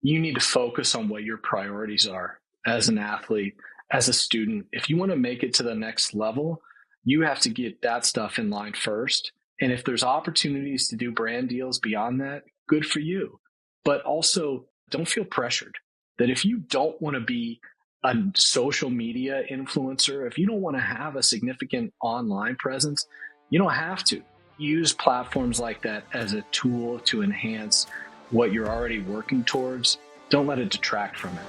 you need to focus on what your priorities are as an athlete, as a student. If you want to make it to the next level, you have to get that stuff in line first. And if there's opportunities to do brand deals beyond that, good for you. But also don't feel pressured that if you don't want to be a social media influencer, if you don't want to have a significant online presence, you don't have to. Use platforms like that as a tool to enhance what you're already working towards. Don't let it detract from it.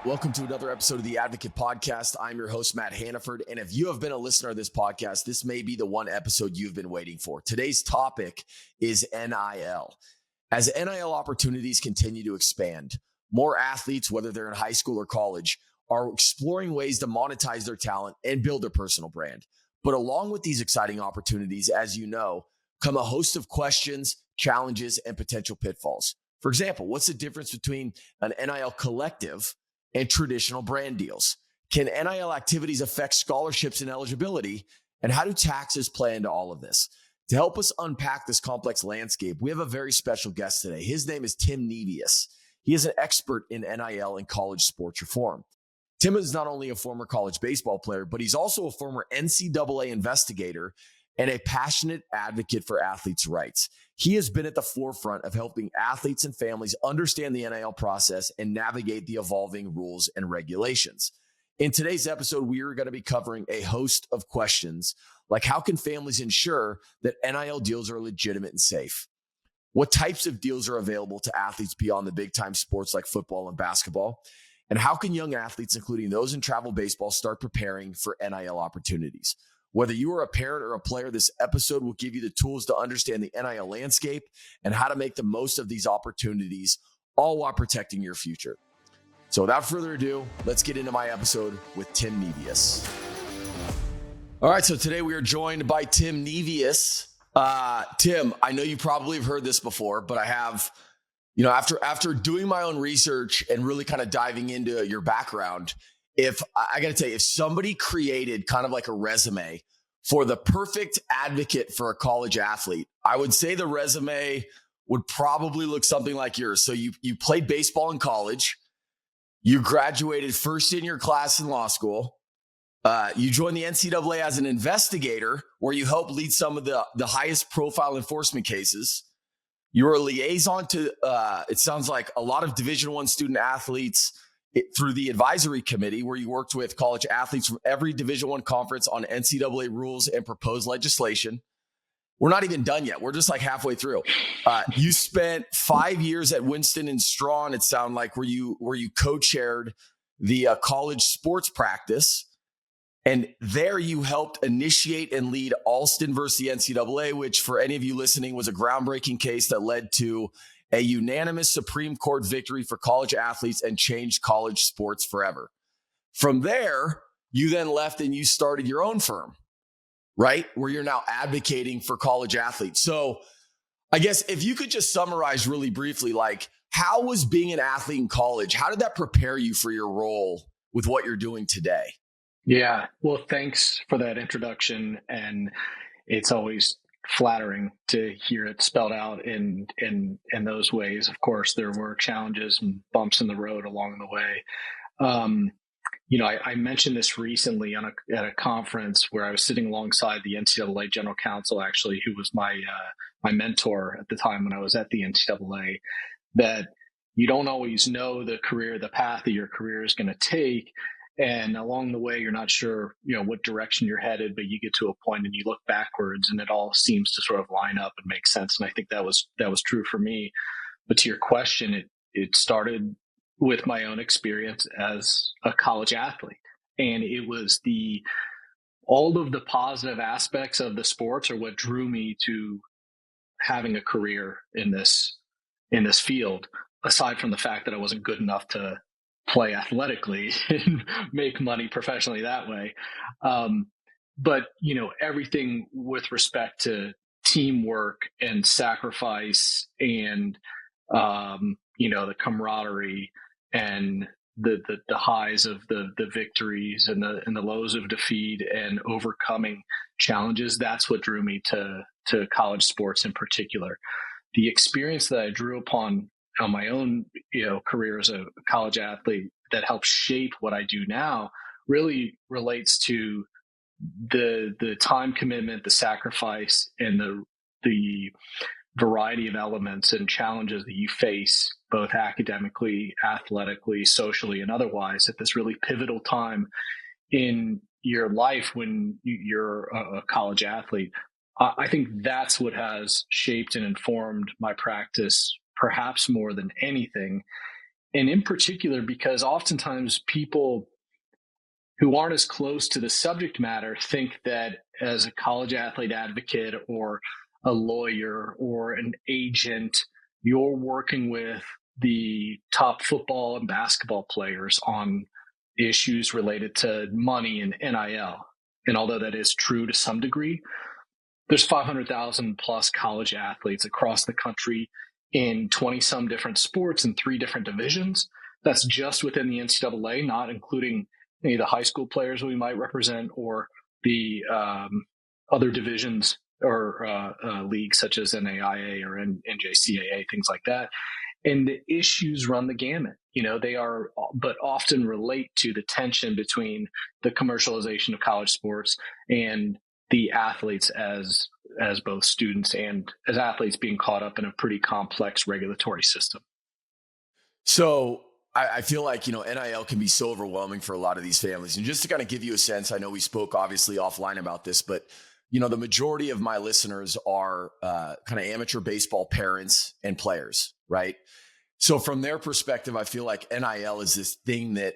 Welcome to another episode of the Advocate Podcast. I'm your host, Matt Hannaford. And if you have been a listener of this podcast, this may be the one episode you've been waiting for. Today's topic is NIL. As NIL opportunities continue to expand, more athletes, whether they're in high school or college, are exploring ways to monetize their talent and build their personal brand. But along with these exciting opportunities, as you know, come a host of questions, challenges, and potential pitfalls. For example, what's the difference between an NIL collective and traditional brand deals? Can NIL activities affect scholarships and eligibility? And how do taxes play into all of this? To help us unpack this complex landscape, we have a very special guest today. His name is Tim Nevius. He is an expert in NIL and college sports reform. Tim is not only a former college baseball player, but he's also a former NCAA investigator and a passionate advocate for athletes' rights. He has been at the forefront of helping athletes and families understand the NIL process and navigate the evolving rules and regulations. In today's episode, we are going to be covering a host of questions like how can families ensure that NIL deals are legitimate and safe? What types of deals are available to athletes beyond the big-time sports like football and basketball? And how can young athletes, including those in travel baseball, start preparing for NIL opportunities? Whether you are a parent or a player, this episode will give you the tools to understand the NIL landscape and how to make the most of these opportunities, all while protecting your future. So without further ado, let's get into my episode with Tim Nevius. All right, so today we are joined by Tim Nevius. Tim, I know you probably have heard this before, but I have, after doing my own research and really kind of diving into your background, I got to tell you, if somebody created kind of like a resume for the perfect advocate for a college athlete, I would say the resume would probably look something like yours. So you played baseball in college, you graduated first in your class in law school, you joined the NCAA as an investigator, where you helped lead some of the highest profile enforcement cases. You were a liaison to, it sounds like a lot of Division I student athletes through the advisory committee, where you worked with college athletes from every Division I conference on NCAA rules and proposed legislation. We're not even done yet. We're just like halfway through. You spent 5 years at Winston and Strawn, it sounded like, where you co-chaired the college sports practice. And there you helped initiate and lead Alston versus the NCAA, which for any of you listening was a groundbreaking case that led to a unanimous Supreme Court victory for college athletes and changed college sports forever. From there, you then left and you started your own firm, right? Where you're now advocating for college athletes. So I guess if you could just summarize really briefly, like, how was being an athlete in college? How did that prepare you for your role with what you're doing today? Yeah, well, thanks for that introduction. And it's always flattering to hear it spelled out in those ways. Of course, there were challenges and bumps in the road along the way. I mentioned this recently at a conference where I was sitting alongside the NCAA general counsel, actually, who was my mentor at the time when I was at the NCAA, that you don't always know the path that your career is going to take. And along the way, you're not sure, what direction you're headed, but you get to a point and you look backwards and it all seems to sort of line up and make sense. And I think that was true for me. But to your question, it started with my own experience as a college athlete. And it was all of the positive aspects of the sports are what drew me to having a career in this field, aside from the fact that I wasn't good enough to play athletically and make money professionally that way. But, everything with respect to teamwork and sacrifice and, the camaraderie and the highs of the victories and the lows of defeat and overcoming challenges. That's what drew me to college sports in particular. The experience that I drew upon on my own, career as a college athlete that helped shape what I do now really relates to the time commitment, the sacrifice, and the variety of elements and challenges that you face, both academically, athletically, socially, and otherwise, at this really pivotal time in your life when you're a college athlete. I think that's what has shaped and informed my practice, perhaps more than anything. And in particular, because oftentimes people who aren't as close to the subject matter think that as a college athlete advocate or a lawyer or an agent, you're working with the top football and basketball players on issues related to money and NIL. And although that is true to some degree, there's 500,000 plus college athletes across the country in 20 some different sports in 3 different divisions. That's just within the NCAA, not including any of the high school players we might represent or the other divisions or leagues such as NAIA or NJCAA, things like that. And the issues run the gamut. They are, but often relate to the tension between the commercialization of college sports and the athletes as both students and as athletes being caught up in a pretty complex regulatory system. So I feel like, NIL can be so overwhelming for a lot of these families. And just to kind of give you a sense, I know we spoke obviously offline about this, but, the majority of my listeners are kind of amateur baseball parents and players, right? So from their perspective, I feel like NIL is this thing that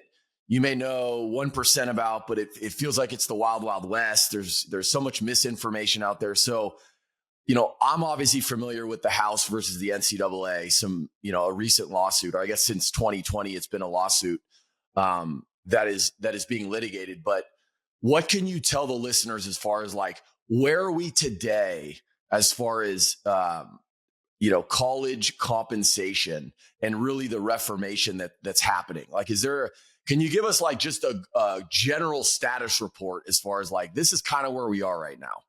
you may know 1% about, but it feels like it's the wild, wild west. There's so much misinformation out there. So, I'm obviously familiar with the House versus the NCAA, a recent lawsuit, or I guess since 2020, it's been a lawsuit that is being litigated. But what can you tell the listeners as far as like, where are we today as far as, college compensation and really the reformation that's happening? Like, can you give us like just a general status report as far as like, this is kind of where we are right now?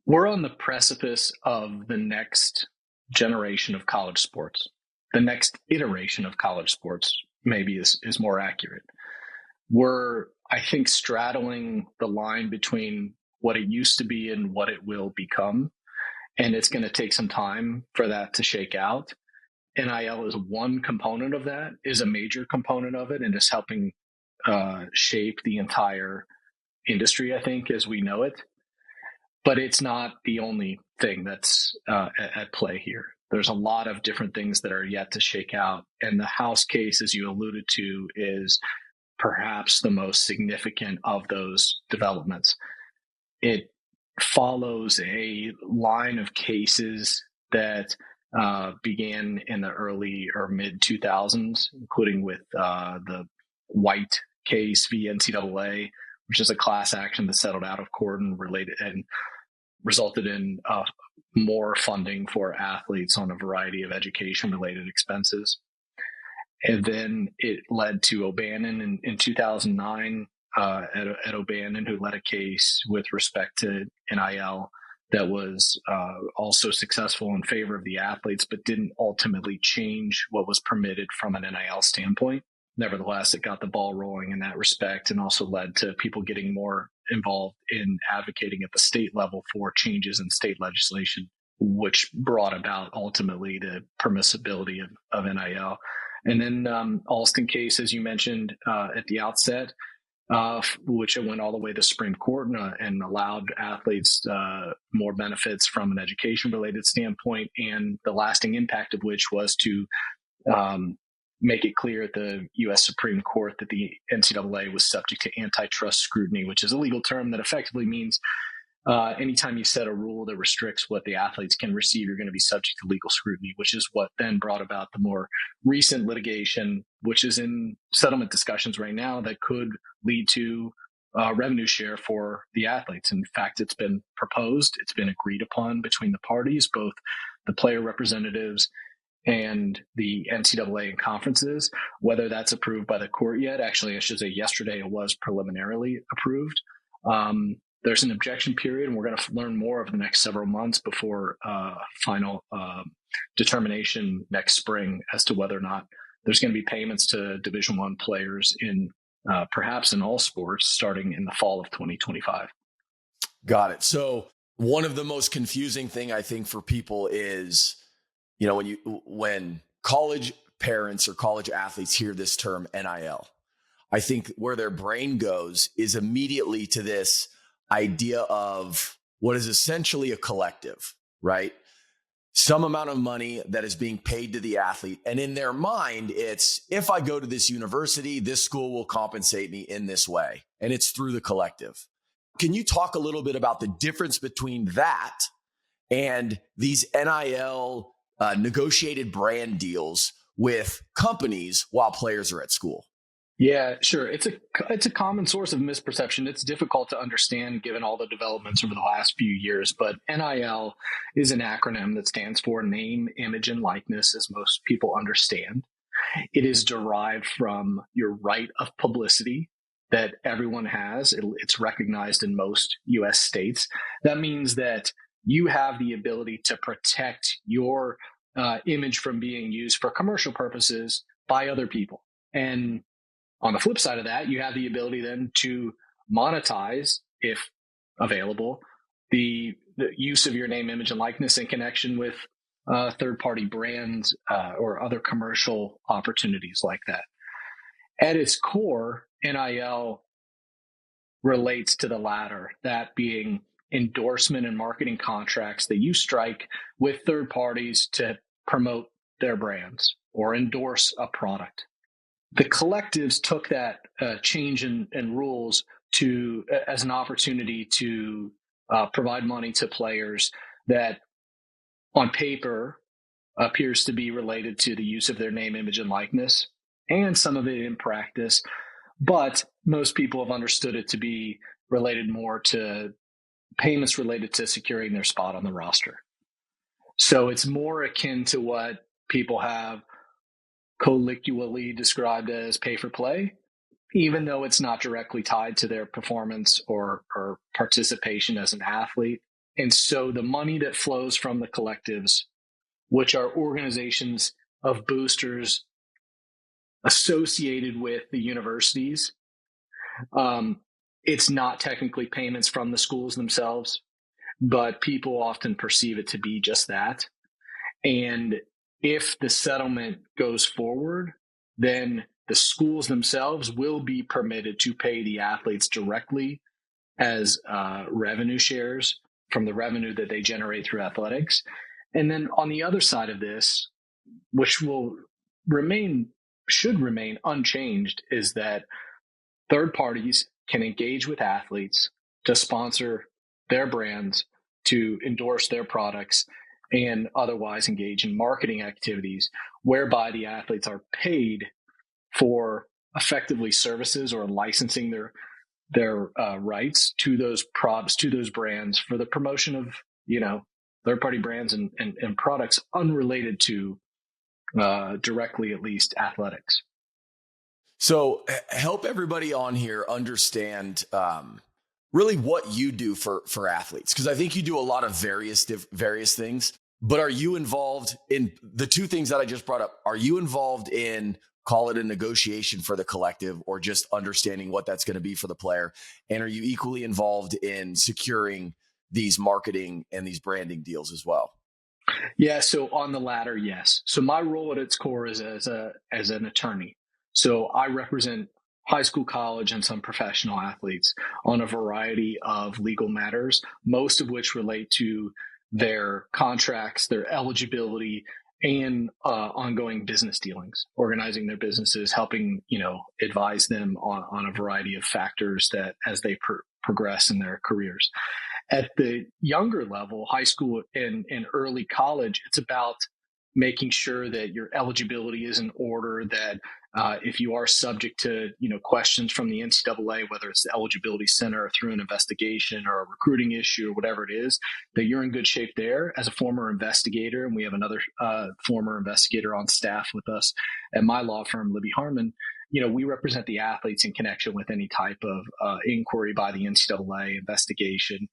We're on the precipice of the next generation of college sports. The next iteration of college sports maybe is more accurate. We're, I think, straddling the line between what it used to be and what it will become. And it's going to take some time for that to shake out. NIL is one component of that, is a major component of it, and is helping shape the entire industry, I think, as we know it. But it's not the only thing that's at play here. There's a lot of different things that are yet to shake out. And the House case, as you alluded to, is perhaps the most significant of those developments. It follows a line of cases that began in the early or mid 2000s, including with the White case v. NCAA, which is a class action that settled out of court and resulted in more funding for athletes on a variety of education-related expenses. And then it led to O'Bannon in 2009, at O'Bannon, who led a case with respect to NIL that was also successful in favor of the athletes, but didn't ultimately change what was permitted from an NIL standpoint. Nevertheless, it got the ball rolling in that respect and also led to people getting more involved in advocating at the state level for changes in state legislation, which brought about ultimately the permissibility of NIL. And then Alston case, as you mentioned at the outset, which went all the way to Supreme Court and allowed athletes more benefits from an education-related standpoint, and the lasting impact of which was to make it clear at the U.S. Supreme Court that the NCAA was subject to antitrust scrutiny, which is a legal term that effectively means anytime you set a rule that restricts what the athletes can receive, you're going to be subject to legal scrutiny, which is what then brought about the more recent litigation, which is in settlement discussions right now that could lead to revenue share for the athletes. In fact, it's been proposed, it's been agreed upon between the parties, both the player representatives and the NCAA and conferences. Whether that's approved by the court yet, actually, I should say yesterday it was preliminarily approved. There's an objection period, and we're going to learn more over the next several months before final determination next spring as to whether or not there's going to be payments to Division I players in perhaps in all sports starting in the fall of 2025. Got it. So one of the most confusing thing I think for people is, you know, when college parents or college athletes hear this term NIL, I think where their brain goes is immediately to this idea of what is essentially a collective, right? Some amount of money that is being paid to the athlete. And in their mind, it's, if I go to this university, this school will compensate me in this way. And it's through the collective. Can you talk a little bit about the difference between that and these NIL negotiated brand deals with companies while players are at school? Yeah, sure. It's a common source of misperception. It's difficult to understand given all the developments over the last few years, but NIL is an acronym that stands for name, image, and likeness, as most people understand. It is derived from your right of publicity that everyone has. It's recognized in most U.S. states. That means that you have the ability to protect your image from being used for commercial purposes by other people. And on the flip side of that, you have the ability then to monetize, if available, the use of your name, image, and likeness in connection with third-party brands or other commercial opportunities like that. At its core, NIL relates to the latter, that being endorsement and marketing contracts that you strike with third parties to promote their brands or endorse a product. The collectives took that change in rules as an opportunity to provide money to players that on paper appears to be related to the use of their name, image, and likeness, and some of it in practice. But most people have understood it to be related more to payments related to securing their spot on the roster. So it's more akin to what people have colloquially described as pay for play, even though it's not directly tied to their performance or participation as an athlete. And so the money that flows from the collectives, which are organizations of boosters associated with the universities, it's not technically payments from the schools themselves, but people often perceive it to be just that. And if the settlement goes forward, then the schools themselves will be permitted to pay the athletes directly as revenue shares from the revenue that they generate through athletics. And then on the other side of this, which should remain unchanged, is that third parties can engage with athletes to sponsor their brands, to endorse their products, and otherwise engage in marketing activities whereby the athletes are paid for effectively services or licensing their rights to those props, to those brands for the promotion of, third-party brands and products unrelated to directly, at least, athletics. So help everybody on here understand really what you do for athletes, because I think you do a lot of various things. But are you involved in the two things that I just brought up? Are you involved in, call it a negotiation for the collective, or just understanding what that's going to be for the player? And are you equally involved in securing these marketing and these branding deals as well? Yeah. So on the latter, yes. So my role at its core is as an attorney. So I represent high school, college, and some professional athletes on a variety of legal matters, most of which relate to their contracts, their eligibility, and ongoing business dealings, organizing their businesses, helping, advise them on a variety of factors that as they progress in their careers. At the younger level, high school and early college, it's about making sure that your eligibility is in order, that if you are subject to questions from the NCAA, whether it's the eligibility center or through an investigation or a recruiting issue or whatever it is, that you're in good shape there. As a former investigator, and we have another former investigator on staff with us at my law firm, Libby Harmon, we represent the athletes in connection with any type of inquiry by the NCAA, investigation,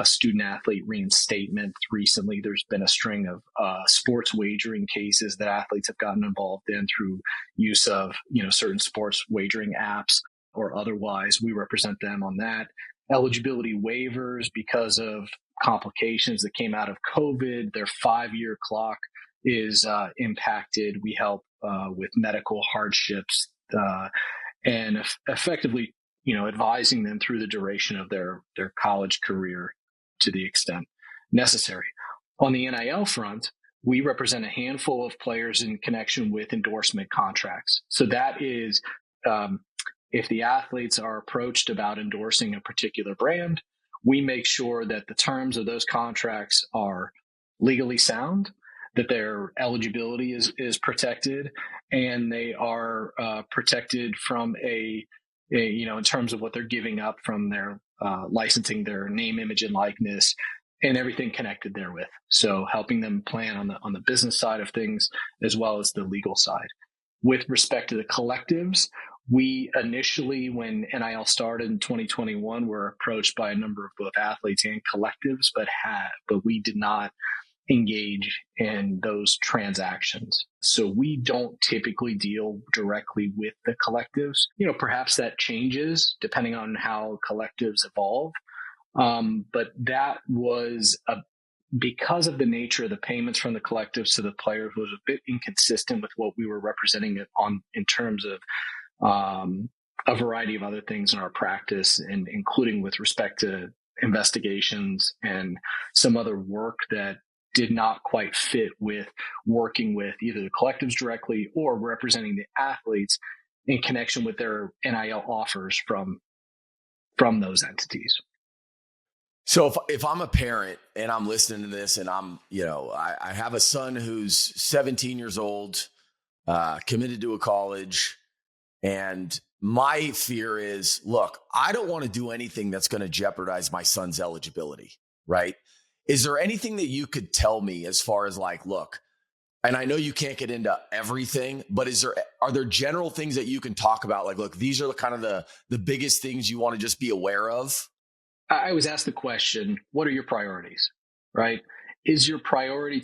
student athlete reinstatement. Recently, there's been a string of sports wagering cases that athletes have gotten involved in through use of certain sports wagering apps or otherwise. We represent them on that. Eligibility waivers because of complications that came out of COVID. Their 5-year clock is impacted. We help with medical hardships and effectively, advising them through the duration of their college career to the extent necessary. On the NIL front, we represent a handful of players in connection with endorsement contracts. So that is, if the athletes are approached about endorsing a particular brand, we make sure that the terms of those contracts are legally sound, that their eligibility is protected, and they are protected from in terms of what they're giving up from their licensing, their name, image, and likeness, and everything connected therewith. So helping them plan on the business side of things as well as the legal side. With respect to the collectives, we initially, when NIL started in 2021, were approached by a number of both athletes and collectives, but we did not engage in those transactions. So we don't typically deal directly with the collectives. Perhaps that changes depending on how collectives evolve. But that was because of the nature of the payments from the collectives to the players was a bit inconsistent with what we were representing it on in terms of a variety of other things in our practice, and including with respect to investigations and some other work that did not quite fit with working with either the collectives directly or representing the athletes in connection with their NIL offers from those entities. So if I'm a parent and I'm listening to this and I have a son who's 17 years old, committed to a college, and my fear is, look, I don't want to do anything that's going to jeopardize my son's eligibility, right? Is there anything that you could tell me as far as look, and I know you can't get into everything, but are there general things that you can talk about? Look, these are kind of the biggest things you want to just be aware of? I was asked the question, what are your priorities, right? Is your priority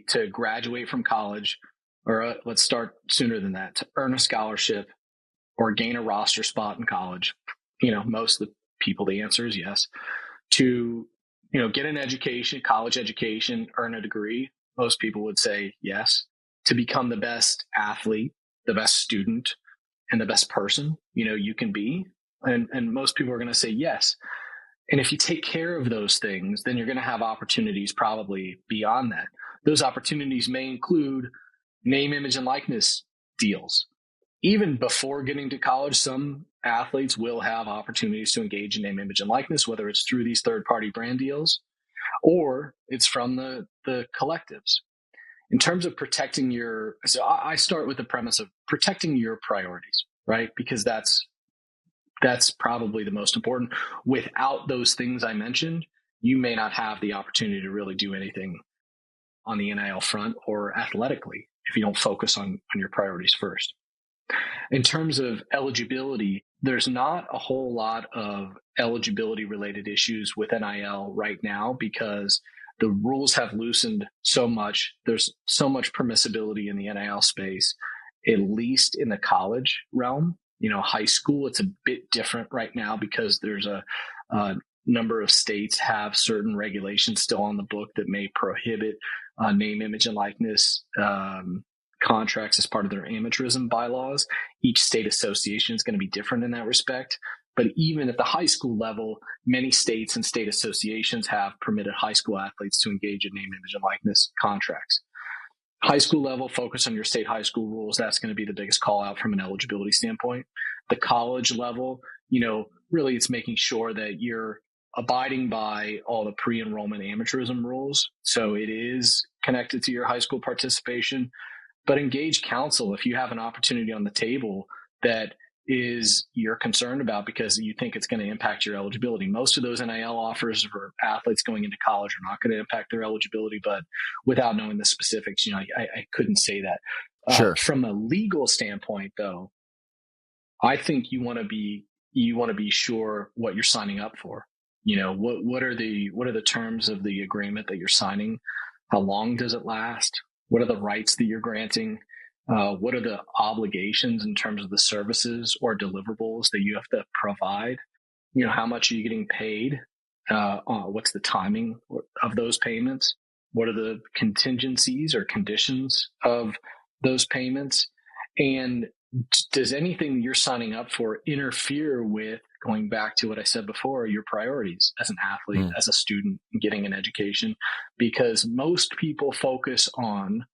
to graduate from college, or let's start sooner than that, to earn a scholarship or gain a roster spot in college? Most of the people, the answer is yes. To get an education, college education, earn a degree, most people would say yes. To become the best athlete, the best student, and the best person you can be, and most people are going to say yes. And if you take care of those things, then you're going to have opportunities probably beyond that. Those opportunities may include name, image, and likeness deals. Even before getting to college, some athletes will have opportunities to engage in name, image, and likeness, whether it's through these third-party brand deals or it's from the collectives. In terms of protecting so I start with the premise of protecting your priorities, right? Because that's probably the most important. Without those things I mentioned, you may not have the opportunity to really do anything on the NIL front or athletically if you don't focus on your priorities first. In terms of eligibility, there's not a whole lot of eligibility related issues with NIL right now because the rules have loosened so much. There's so much permissibility in the NIL space, at least in the college realm. High school, it's a bit different right now because there's a number of states have certain regulations still on the book that may prohibit name, image, and likeness contracts as part of their amateurism bylaws. Each state association is going to be different in that respect. But even at the high school level, many states and state associations have permitted high school athletes to engage in name, image, and likeness contracts. High school level, focus on your state high school rules. That's going to be the biggest call out from an eligibility standpoint. The college level, really it's making sure that you're abiding by all the pre-enrollment amateurism rules. So it is connected to your high school participation, but engage counsel if you have an opportunity on the table that is you're concerned about because you think it's going to impact your eligibility. Most of those NIL offers for athletes going into college are not going to impact their eligibility, but without knowing the specifics, I couldn't say that. Sure. From a legal standpoint, though, I think you want to be sure what you're signing up for. What are the terms of the agreement that you're signing? How long does it last? What are the rights that you're granting? What are the obligations in terms of the services or deliverables that you have to provide? How much are you getting paid? What's the timing of those payments? What are the contingencies or conditions of those payments? And does anything you're signing up for interfere with, going back to what I said before, your priorities as an athlete, as a student getting an education? Because most people focus on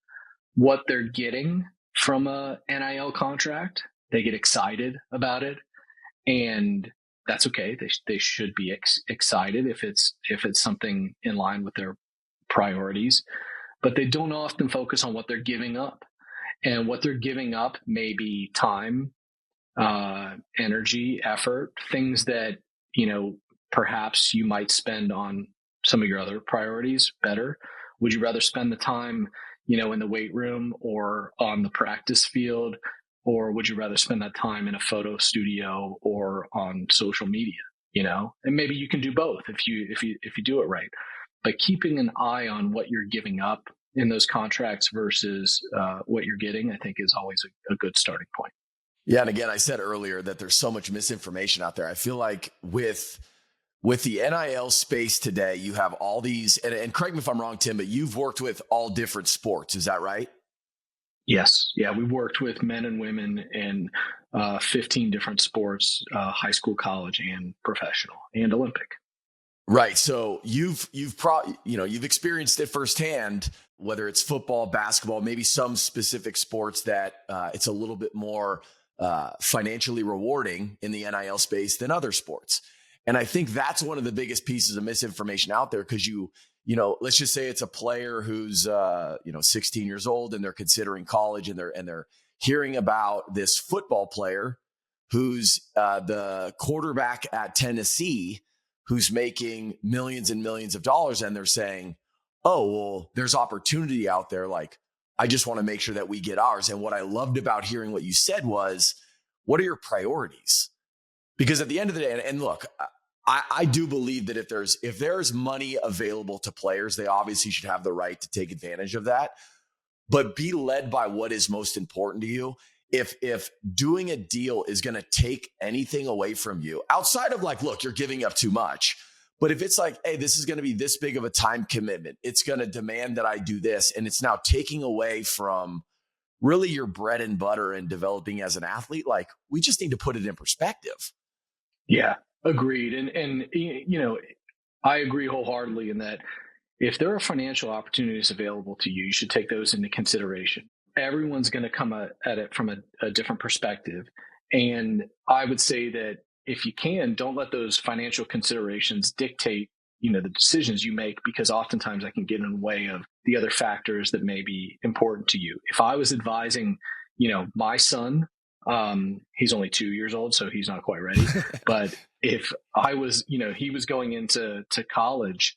what they're getting from a NIL contract. They get excited about it, and that's okay. They should be excited if it's something in line with their priorities, but they don't often focus on what they're giving up. And what they're giving up may be time, energy, effort, things that, perhaps you might spend on some of your other priorities better. Would you rather spend the time, in the weight room or on the practice field? Or would you rather spend that time in a photo studio or on social media, And maybe you can do both if you do it right. But keeping an eye on what you're giving up in those contracts versus what you're getting, I think is always a good starting point. Yeah. And again, I said earlier that there's so much misinformation out there. I feel like with the NIL space today, you have all these, and correct me if I'm wrong, Tim, but you've worked with all different sports. Is that right? Yes. Yeah. We've worked with men and women in 15 different sports, high school, college, and professional and Olympic. Right. So you've experienced it firsthand, whether it's football, basketball, maybe some specific sports that it's a little bit more financially rewarding in the NIL space than other sports. And I think that's one of the biggest pieces of misinformation out there, because let's just say it's a player who's 16 years old and they're considering college, and they're hearing about this football player who's the quarterback at Tennessee, who's making millions and millions of dollars. And they're saying, oh, well, there's opportunity out there. Like, I just want to make sure that we get ours. And what I loved about hearing what you said was, what are your priorities? Because at the end of the day, and look, I do believe that if there's money available to players, they obviously should have the right to take advantage of that, but be led by what is most important to you. If doing a deal is going to take anything away from you outside of like, look, you're giving up too much, but if it's like, hey, this is going to be this big of a time commitment, it's going to demand that I do this, and it's now taking away from really your bread and butter and developing as an athlete, like, we just need to put it in perspective. Yeah, agreed. And I agree wholeheartedly in that if there are financial opportunities available to you, you should take those into consideration. Everyone's going to come at it from a different perspective. And I would say that if you can, don't let those financial considerations dictate, the decisions you make, because oftentimes that can get in the way of the other factors that may be important to you. If I was advising, my son, he's only 2 years old, so he's not quite ready. But if I was, he was going into college,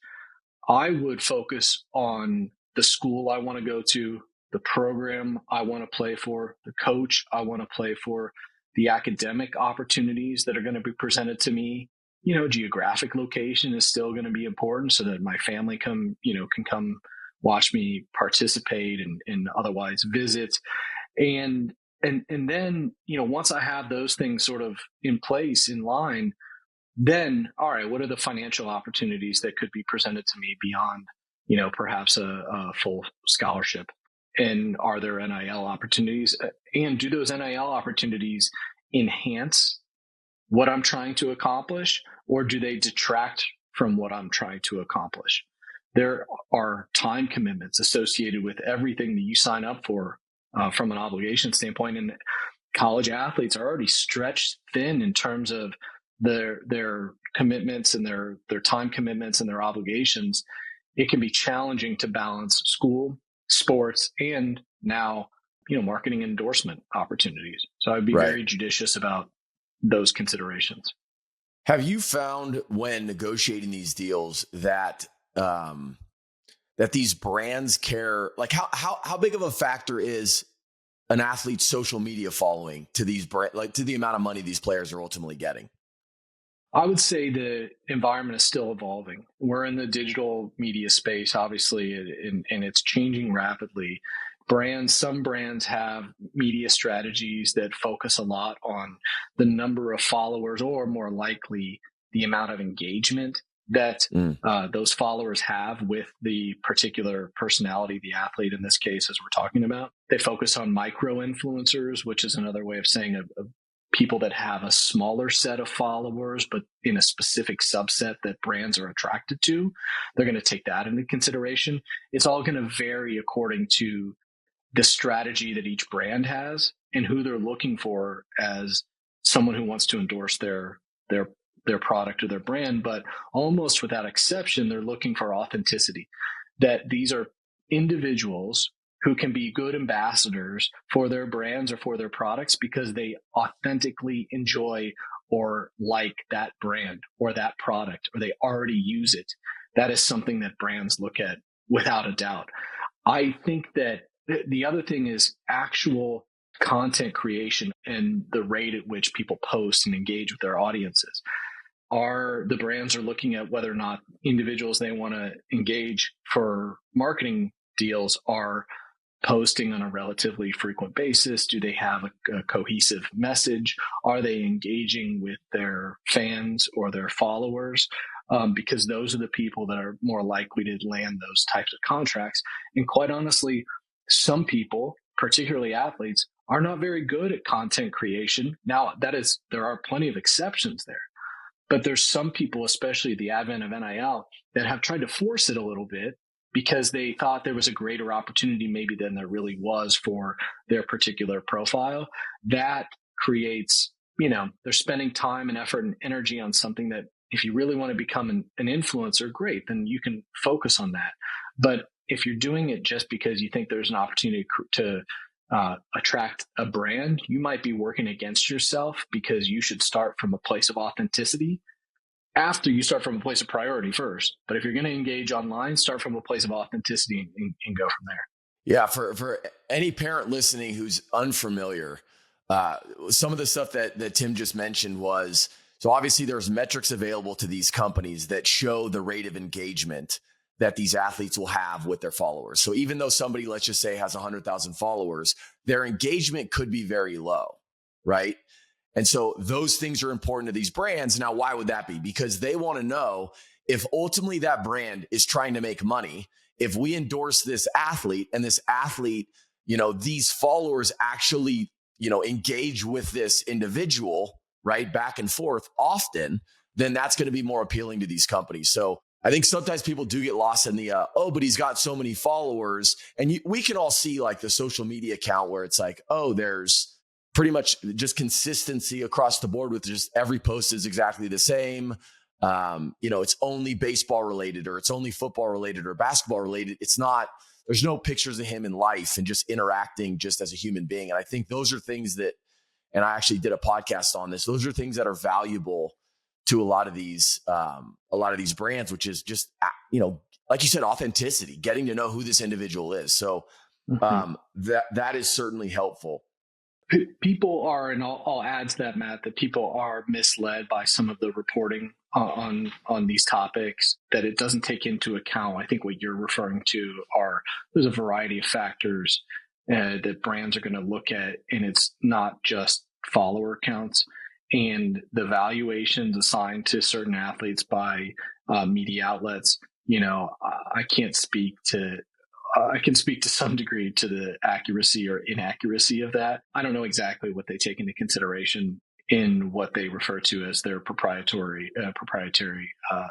I would focus on the school I want to go to, the program I want to play for, the coach I want to play for, the academic opportunities that are going to be presented to me. Geographic location is still going to be important so that my family can come watch me participate and otherwise visit. And then, once I have those things sort of in place, in line, then, all right, what are the financial opportunities that could be presented to me beyond, perhaps a full scholarship? And are there NIL opportunities? And do those NIL opportunities enhance what I'm trying to accomplish, or do they detract from what I'm trying to accomplish? There are time commitments associated with everything that you sign up for from an obligation standpoint. And college athletes are already stretched thin in terms of their commitments and their time commitments and their obligations, it can be challenging to balance school, sports, and now, marketing endorsement opportunities. So I'd be Right. very judicious about those considerations. Have you found when negotiating these deals that that these brands care? Like how big of a factor is an athlete's social media following to these to the amount of money these players are ultimately getting? I would say the environment is still evolving. We're in the digital media space, obviously, and it's changing rapidly. Some brands have media strategies that focus a lot on the number of followers, or more likely the amount of engagement that those followers have with the particular personality, the athlete in this case, as we're talking about. They focus on micro influencers, which is another way of saying a people that have a smaller set of followers, but in a specific subset that brands are attracted to. They're going to take that into consideration. It's all going to vary according to the strategy that each brand has and who they're looking for as someone who wants to endorse their product or their brand. But almost without exception, they're looking for authenticity, that these are individuals who can be good ambassadors for their brands or for their products because they authentically enjoy or like that brand or that product, or they already use it. That is something that brands look at without a doubt. I think that the other thing is actual content creation and the rate at which people post and engage with their audiences. The brands are looking at whether or not individuals they want to engage for marketing deals are posting on a relatively frequent basis. Do they have a cohesive message? Are they engaging with their fans or their followers? Because those are the people that are more likely to land those types of contracts. And quite honestly, some people, particularly athletes, are not very good at content creation. Now, there are plenty of exceptions there, but there's some people, especially the advent of NIL, that have tried to force it a little bit because they thought there was a greater opportunity maybe than there really was for their particular profile. That creates, they're spending time and effort and energy on something that if you really want to become an influencer, great, then you can focus on that. But if you're doing it just because you think there's an opportunity to attract a brand, you might be working against yourself, because you should start from a place of authenticity after you start from a place of priority first. But if you're going to engage online, start from a place of authenticity and go from there. Yeah. For any parent listening who's unfamiliar, some of the stuff that Tim just mentioned was, so obviously there's metrics available to these companies that show the rate of engagement that these athletes will have with their followers. So even though somebody, let's just say, has 100,000 followers, their engagement could be very low, right? And so those things are important to these brands. Now, why would that be? Because they want to know if ultimately that brand is trying to make money. If we endorse this athlete and this athlete, these followers actually, engage with this individual, right, back and forth often, then that's going to be more appealing to these companies. So I think sometimes people do get lost in the, but he's got so many followers. And we can all see like the social media account where it's like, there's pretty much just consistency across the board with just every post is exactly the same. It's only baseball related, or it's only football related or basketball related. It's not, there's no pictures of him in life and just interacting just as a human being. And I think those are things that, and I actually did a podcast on this, those are things that are valuable to a lot of these brands, which is just, like you said, authenticity, getting to know who this individual is. So that is certainly helpful. People are, and I'll add to that, Matt, that people are misled by some of the reporting on these topics, that it doesn't take into account. I think what you're referring to there's a variety of factors that brands are going to look at, and it's not just follower counts and the valuations assigned to certain athletes by media outlets. I can speak to some degree to the accuracy or inaccuracy of that. I don't know exactly what they take into consideration in what they refer to as their proprietary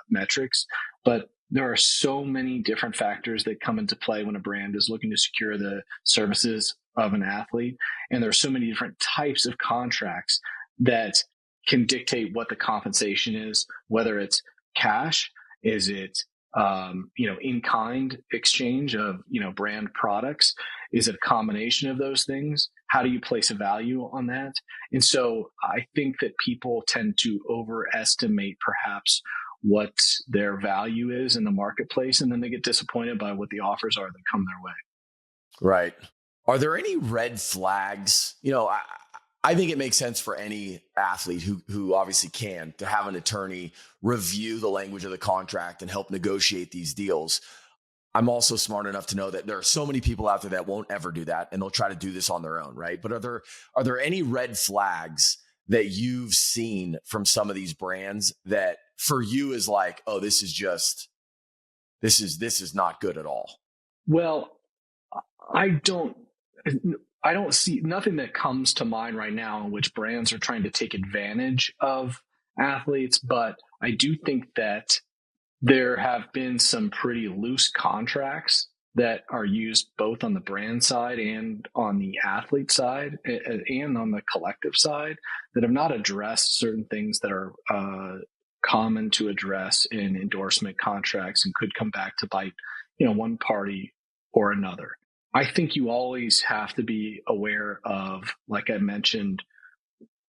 metrics, but there are so many different factors that come into play when a brand is looking to secure the services of an athlete, and there are so many different types of contracts that can dictate what the compensation is, whether it's cash, is it in-kind exchange of brand products, is it a combination of those things? How do you place a value on that? And so I think that people tend to overestimate perhaps what their value is in the marketplace, and then they get disappointed by what the offers are that come their way. Right. Are there any red flags? I think it makes sense for any athlete who obviously can to have an attorney review the language of the contract and help negotiate these deals. I'm also smart enough to know that there are so many people out there that won't ever do that, and they'll try to do this on their own, right? But are there any red flags that you've seen from some of these brands that for you is like, oh, this is not good at all? Well, I don't see nothing that comes to mind right now in which brands are trying to take advantage of athletes, but I do think that there have been some pretty loose contracts that are used both on the brand side and on the athlete side and on the collective side that have not addressed certain things that are common to address in endorsement contracts and could come back to bite, one party or another. I think you always have to be aware of, like I mentioned,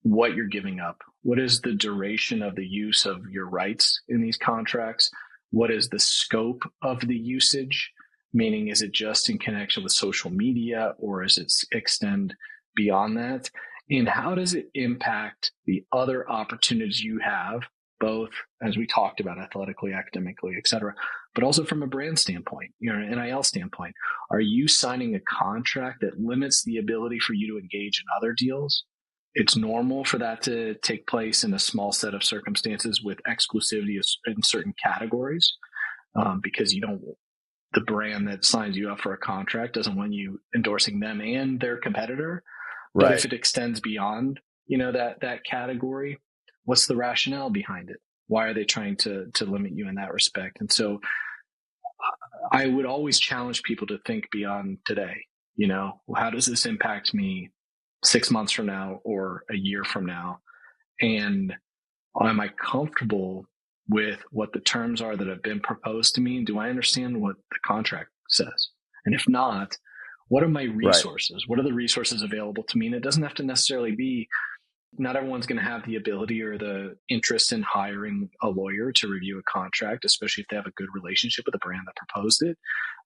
what you're giving up. What is the duration of the use of your rights in these contracts? What is the scope of the usage? Meaning, is it just in connection with social media, or is it extend beyond that? And how does it impact the other opportunities you have, both as we talked about athletically, academically, et cetera, but also from a brand standpoint, an NIL standpoint? Are you signing a contract that limits the ability for you to engage in other deals? It's normal for that to take place in a small set of circumstances with exclusivity in certain categories, because the brand that signs you up for a contract doesn't want you endorsing them and their competitor. But Right. if it extends beyond, that category, what's the rationale behind it? Why are they trying to limit you in that respect? And so I would always challenge people to think beyond today. How does this impact me 6 months from now or a year from now? And am I comfortable with what the terms are that have been proposed to me? And do I understand what the contract says? And if not, what are my resources? Right. What are the resources available to me? And it doesn't have to necessarily be, not everyone's going to have the ability or the interest in hiring a lawyer to review a contract, especially if they have a good relationship with the brand that proposed it.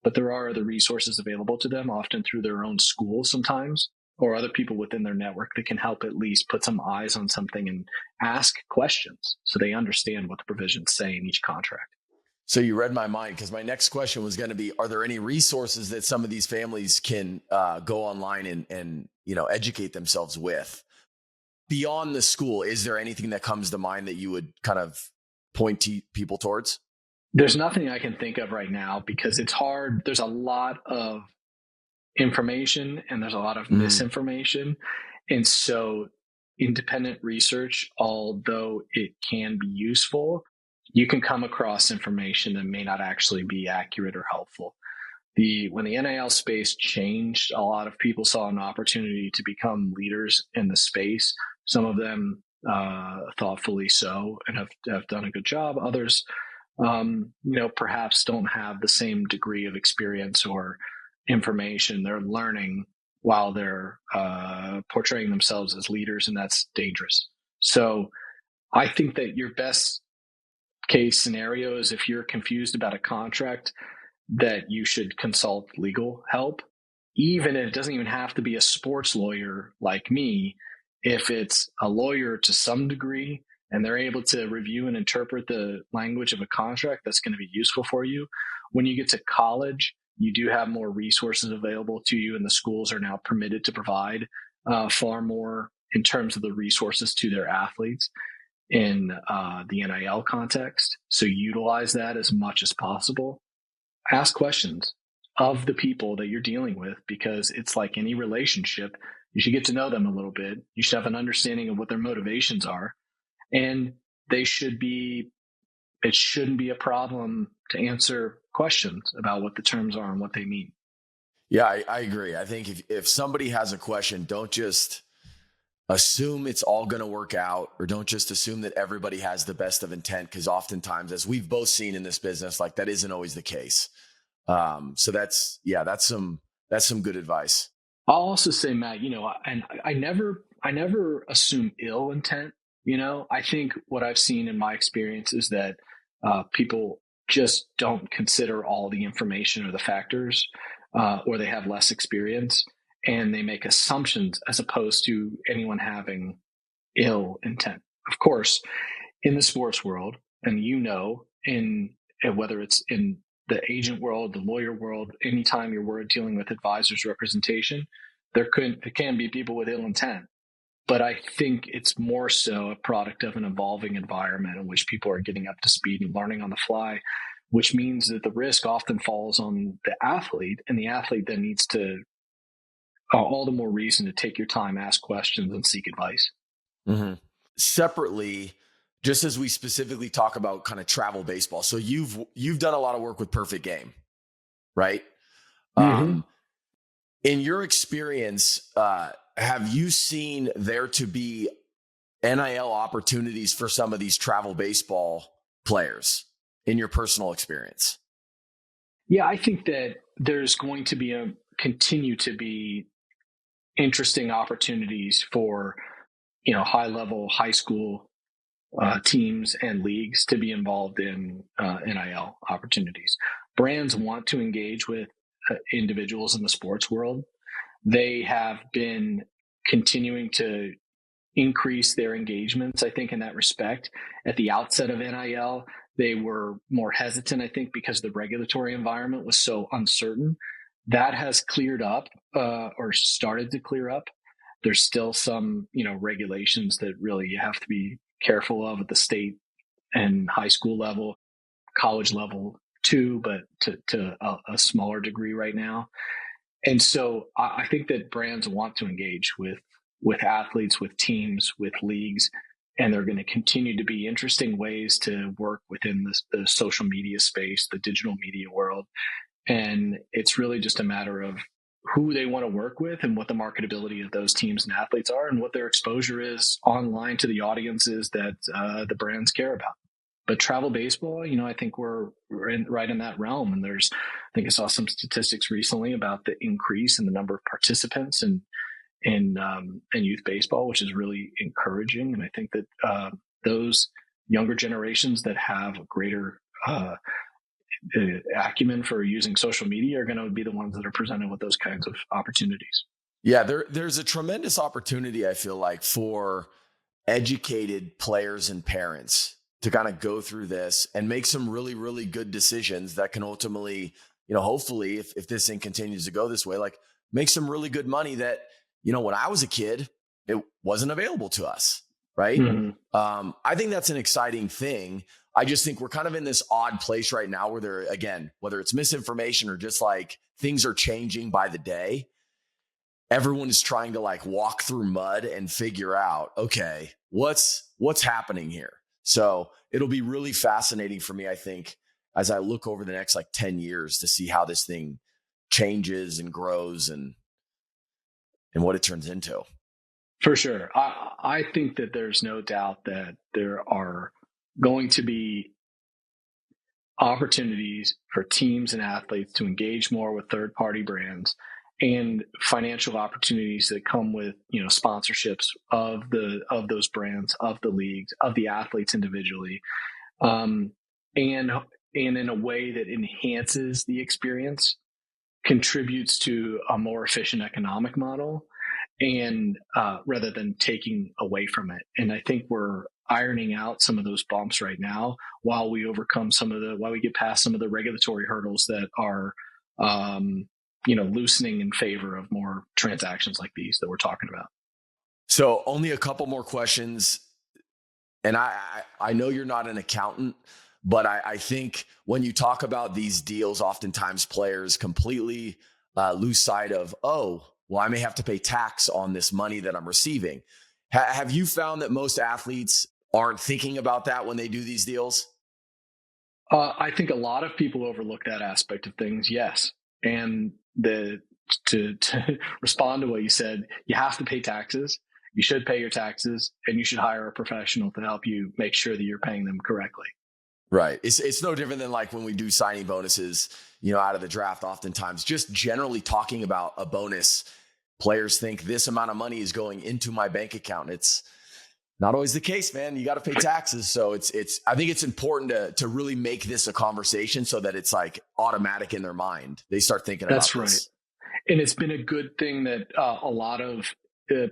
But there are other resources available to them, often through their own school sometimes, or other people within their network that can help at least put some eyes on something and ask questions so they understand what the provisions say in each contract. So you read my mind, because my next question was going to be, are there any resources that some of these families can go online and educate themselves with? Beyond the school, is there anything that comes to mind that you would kind of point to people towards? There's nothing I can think of right now because it's hard. There's a lot of information and there's a lot of misinformation. And so independent research, although it can be useful, you can come across information that may not actually be accurate or helpful. When the NIL space changed, a lot of people saw an opportunity to become leaders in the space. Some of them thoughtfully so and have done a good job. Others, perhaps don't have the same degree of experience or information. They're learning while they're portraying themselves as leaders, and that's dangerous. So I think that your best case scenario is, if you're confused about a contract, that you should consult legal help. Even if it doesn't even have to be a sports lawyer like me, if it's a lawyer to some degree and they're able to review and interpret the language of a contract, that's going to be useful for you. When you get to college, you do have more resources available to you, and the schools are now permitted to provide far more in terms of the resources to their athletes in the NIL context. So utilize that as much as possible. Ask questions of the people that you're dealing with, because it's like any relationship. You should get to know them a little bit. You should have an understanding of what their motivations are, and it shouldn't be a problem to answer questions about what the terms are and what they mean. Yeah, I agree. I think if somebody has a question, don't just assume it's all going to work out, or don't just assume that everybody has the best of intent, because oftentimes, as we've both seen in this business, like that isn't always the case. So that's some good advice. I'll also say, Matt, and I never assume ill intent. I think what I've seen in my experience is that people just don't consider all the information or the factors, or they have less experience and they make assumptions as opposed to anyone having ill intent. Of course, in the sports world, and whether it's in the agent world, the lawyer world, anytime you're dealing with advisors representation, there can be people with ill intent. But I think it's more so a product of an evolving environment in which people are getting up to speed and learning on the fly, which means that the risk often falls on the athlete, and the athlete then needs to all the more reason to take your time, ask questions, and seek advice. Mm-hmm. Separately, just as we specifically talk about kind of travel baseball, so you've done a lot of work with Perfect Game, right? Mm-hmm. In your experience, have you seen there to be NIL opportunities for some of these travel baseball players in your personal experience? Yeah, I think that there's going to continue to be interesting opportunities for, high level high school teams and leagues to be involved in NIL opportunities. Brands want to engage with individuals in the sports world. They have been continuing to increase their engagements, I think, in that respect. At the outset of NIL, they were more hesitant, I think, because the regulatory environment was so uncertain. That has cleared up, or started to clear up. There's still some, regulations that really you have to be careful of at the state and high school level, college level too, but to a smaller degree right now. And so I think that brands want to engage with athletes, with teams, with leagues, and they're going to continue to be interesting ways to work within the social media space, the digital media world. And it's really just a matter of who they want to work with and what the marketability of those teams and athletes are and what their exposure is online to the audiences that the brands care about. But travel baseball, I think we're right in that realm. And I think I saw some statistics recently about the increase in the number of participants in youth baseball, which is really encouraging. And I think that those younger generations that have a greater acumen for using social media are going to be the ones that are presented with those kinds of opportunities. Yeah, there's a tremendous opportunity, I feel like, for educated players and parents to kind of go through this and make some really, really good decisions that can ultimately, hopefully, if this thing continues to go this way, like make some really good money that, when I was a kid, it wasn't available to us. Right. Mm-hmm. I think that's an exciting thing. I just think we're kind of in this odd place right now where again, whether it's misinformation or just like things are changing by the day, everyone is trying to like walk through mud and figure out, okay, what's happening here? So it'll be really fascinating for me, I think, as I look over the next like 10 years to see how this thing changes and grows and what it turns into. For sure. I think that there's no doubt that there are going to be opportunities for teams and athletes to engage more with third-party brands and financial opportunities that come with, sponsorships of those brands, of the leagues, of the athletes individually, and in a way that enhances the experience, contributes to a more efficient economic model, and rather than taking away from it. And I think we're ironing out some of those bumps right now while we get past some of the regulatory hurdles that are, loosening in favor of more transactions like these that we're talking about. So only a couple more questions. And I know you're not an accountant, but I think when you talk about these deals, oftentimes players completely lose sight of, well, I may have to pay tax on this money that I'm receiving. Have you found that most athletes aren't thinking about that when they do these deals? I think a lot of people overlook that aspect of things, yes. And to respond to what you said, you have to pay taxes. You should pay your taxes, and you should hire a professional to help you make sure that you're paying them correctly. Right. It's no different than like when we do signing bonuses, out of the draft. Oftentimes, just generally talking about a bonus, players think this amount of money is going into my bank account. It's not always the case, man. You got to pay taxes. So I think it's important to really make this a conversation so that it's like automatic in their mind. They start thinking about this. That's right. And it's been a good thing that a lot of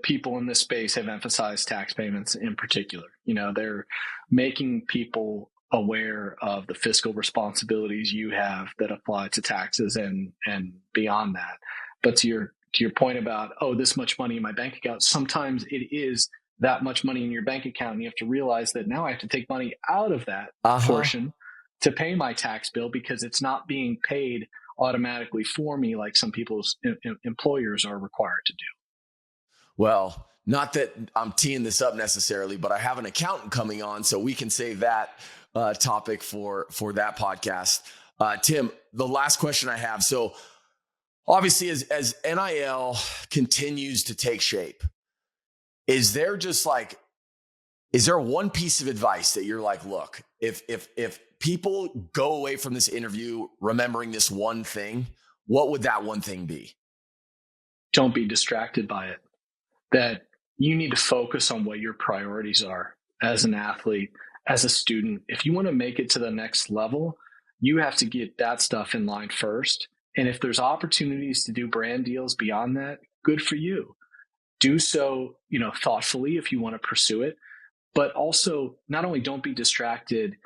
people in this space have emphasized tax payments in particular. They're making people aware of the fiscal responsibilities you have that apply to taxes and beyond that. But to your point about, this much money in my bank account, sometimes it is that much money in your bank account, and you have to realize that now I have to take money out of that portion to pay my tax bill because it's not being paid automatically for me like some people's employers are required to do. Well, not that I'm teeing this up necessarily, but I have an accountant coming on, so we can save that topic for that podcast. Tim, the last question I have. So obviously as NIL continues to take shape, is there one piece of advice that you're like, look, if people go away from this interview remembering this one thing, what would that one thing be? Don't be distracted by it. That you need to focus on what your priorities are as an athlete, as a student. If you want to make it to the next level, you have to get that stuff in line first. And if there's opportunities to do brand deals beyond that, good for you. Do so, thoughtfully if you want to pursue it. But also, not only don't be distracted,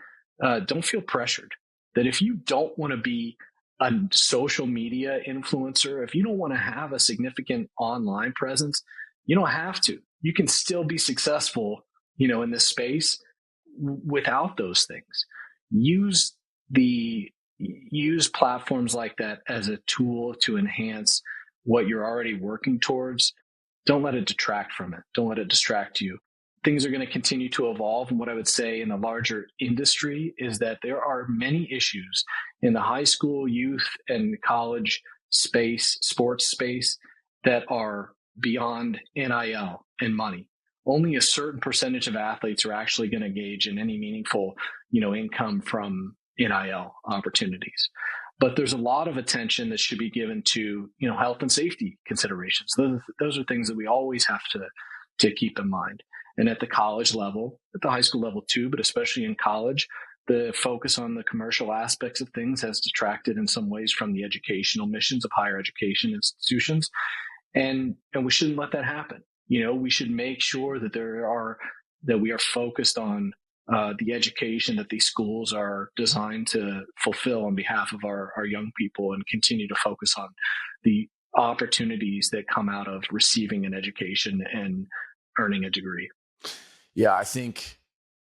don't feel pressured. That if you don't want to be a social media influencer, if you don't want to have a significant online presence, you don't have to. You can still be successful, in this space without those things. Use platforms like that as a tool to enhance what you're already working towards. Don't let it detract from it. Don't let it distract you. Things are going to continue to evolve. And what I would say in the larger industry is that there are many issues in the high school, youth, and college space, sports space, that are beyond NIL and money. Only a certain percentage of athletes are actually going to engage in any meaningful, income from NIL opportunities. But there's a lot of attention that should be given to, health and safety considerations. Those are things that we always have to keep in mind. And at the college level, at the high school level too, but especially in college, the focus on the commercial aspects of things has detracted in some ways from the educational missions of higher education institutions. And we shouldn't let that happen. We should make sure that we are focused on the education that these schools are designed to fulfill on behalf of our young people, and continue to focus on the opportunities that come out of receiving an education and earning a degree. Yeah, I think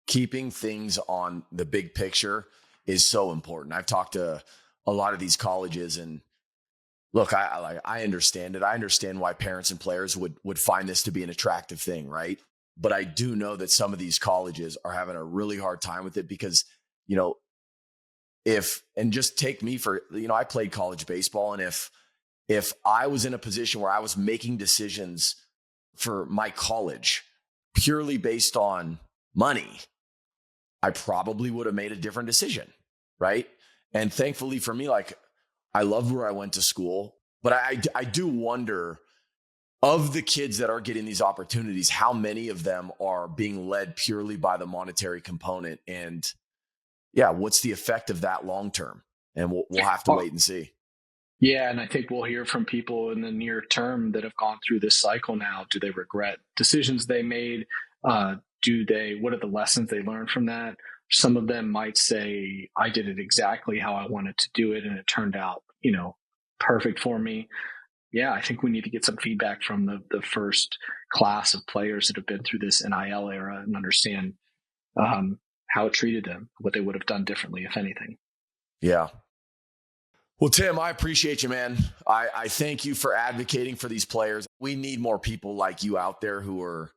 keeping things on the big picture is so important. I've talked to a lot of these colleges, and look, I understand it. I understand why parents and players would find this to be an attractive thing, right? But I do know that some of these colleges are having a really hard time with it because, and just take me for, I played college baseball. And if I was in a position where I was making decisions for my college purely based on money, I probably would have made a different decision, right? And thankfully for me, I loved where I went to school, but I do wonder, of the kids that are getting these opportunities, how many of them are being led purely by the monetary component? And what's the effect of that long term? And we'll have to wait and see. Yeah, and I think we'll hear from people in the near term that have gone through this cycle now. Do they regret decisions they made? What are the lessons they learned from that? Some of them might say, I did it exactly how I wanted to do it, and it turned out, perfect for me. Yeah, I think we need to get some feedback from the first class of players that have been through this NIL era and understand how it treated them, what they would have done differently, if anything. Yeah. Well, Tim, I appreciate you, man. I thank you for advocating for these players. We need more people like you out there who are,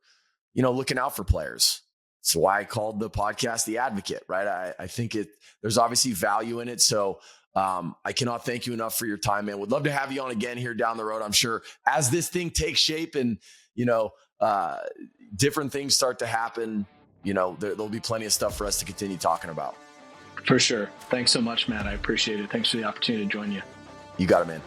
looking out for players. That's why I called the podcast The Advocate, right? I think there's obviously value in it. So I cannot thank you enough for your time, man. Would love to have you on again here down the road. I'm sure as this thing takes shape and, different things start to happen, there'll be plenty of stuff for us to continue talking about. For sure. Thanks so much, Matt. I appreciate it. Thanks for the opportunity to join you. You got it, man.